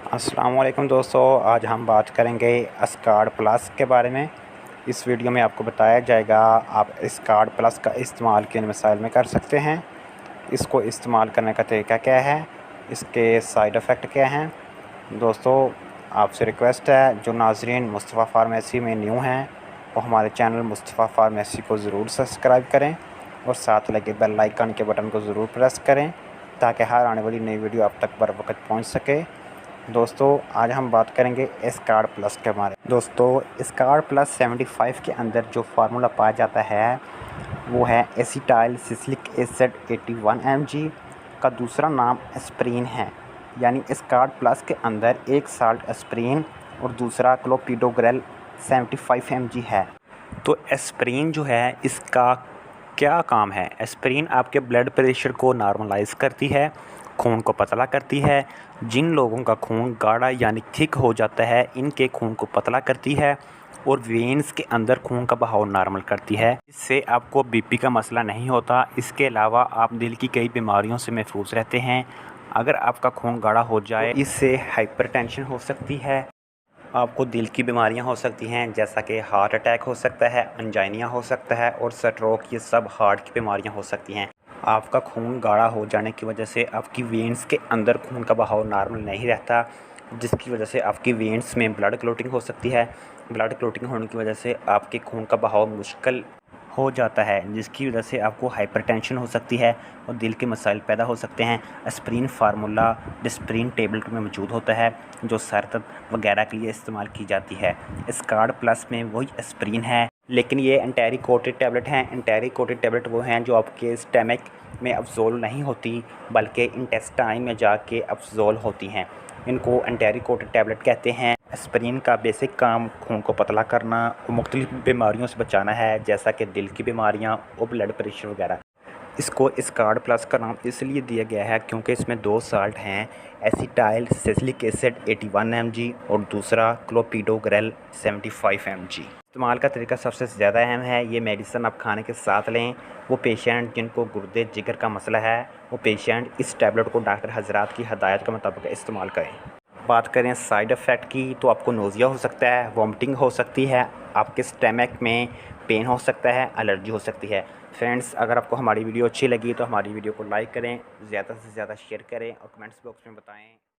अस्सलाम वालेकुम दोस्तों, आज हम बात करेंगे एस्कार्ड प्लस के बारे में। इस वीडियो में आपको बताया जाएगा आप एस्कार्ड प्लस का इस्तेमाल किन मसाइल में कर सकते हैं, इसको इस्तेमाल करने का तरीका क्या है, इसके साइड इफ़ेक्ट क्या हैं। दोस्तों, आपसे रिक्वेस्ट है जो नाज़रीन मुस्तफ़ा फार्मेसी में न्यू हैं वो हमारे चैनल मुस्तफ़ा फार्मेसी को ज़रूर सब्सक्राइब करें और साथ लगे बेल आइकन के बटन को ज़रूर प्रेस करें ताकि हर आने वाली नई वीडियो आप तक बर वक्त पहुँच सके। दोस्तों, आज हम बात करेंगे एस्कार्ड प्लस के बारे में। दोस्तों, एस्कार्ड प्लस 75 के अंदर जो फार्मूला पाया जाता है वो है एसिटाइल सिसलिक एसिड 81 mg का दूसरा नाम एस्प्रीन है। यानी एस्कार्ड प्लस के अंदर एक साल्ट एस्प्रीन और दूसरा क्लोपिडोग्रेल 75 mg है। तो एस्प्रीन जो है इसका क्या काम है? एस्प्रीन आपके ब्लड प्रेशर को नॉर्मलाइज़ करती है, खून को पतला करती है। जिन लोगों का खून गाढ़ा यानी थिक हो जाता है इनके खून को पतला करती है और वेन्स के अंदर खून का बहाव नॉर्मल करती है। इससे आपको बीपी का मसला नहीं होता। इसके अलावा आप दिल की कई बीमारियों से महफूज रहते हैं। अगर आपका खून गाढ़ा हो जाए तो इससे हाइपरटेंशन हो सकती है, आपको दिल की बीमारियां हो सकती हैं जैसा कि हार्ट अटैक हो सकता है, अंजाइनिया हो सकता है और स्ट्रोक, ये सब हार्ट की बीमारियां हो सकती हैं। आपका खून गाढ़ा हो जाने की वजह से आपकी वेन्स के अंदर खून का बहाव नॉर्मल नहीं रहता, जिसकी वजह से आपकी वेन्स में ब्लड क्लॉटिंग हो सकती है। ब्लड क्लॉटिंग होने की वजह से आपके खून का बहाव मुश्किल हो जाता है, जिसकी वजह से आपको हाइपरटेंशन हो सकती है और दिल के मसाइल पैदा हो सकते हैं। एस्प्रीन फार्मूला डिस्प्रीन टेबलेट में मौजूद होता है जो सर दर्द वगैरह के लिए इस्तेमाल की जाती है। एस्कार्ड प्लस में वही एस्प्रीन है, लेकिन ये एंटेरी कोटेड टैबलेट हैं। एंटेरी कोटेड टैबलेट वो हैं जो आपके स्टमक में अब्जॉर्ब नहीं होती बल्कि इंटेस्टाइन में जाके अब्जॉर्ब होती हैं। इनको एंटेरी कोटेड टैबलेट कहते हैं। एस्प्रीन का बेसिक काम खून को पतला करना और मुख्तलिफ बीमारियों से बचाना है जैसा कि दिल की बीमारियां और ब्लड प्रेशर वगैरह। इसको एस्कार्ड प्लस का नाम इसलिए दिया गया है क्योंकि इसमें दो साल्ट हैं, एसिटाइल सिसलिक एसिड 81 mg और दूसरा क्लोपिडोग्रेल 75 mg। इस्तेमाल का तरीका सबसे ज़्यादा अहम है। ये मेडिसिन आप खाने के साथ लें। वो पेशेंट जिनको गुर्दे जिगर का मसला है वो पेशेंट इस टैबलेट को डॉक्टर हजरात की हदायत के मुताबिक इस्तेमाल करें। बात करें साइड इफ़ेक्ट की तो आपको नोज़िया हो सकता है, वॉमिटिंग हो सकती है, आपके स्टमक में पेन हो सकता है, एलर्जी हो सकती है। फ्रेंड्स, अगर आपको हमारी वीडियो अच्छी लगी तो हमारी वीडियो को लाइक करें, ज़्यादा से ज़्यादा शेयर करें और कमेंट्स बॉक्स में बताएं।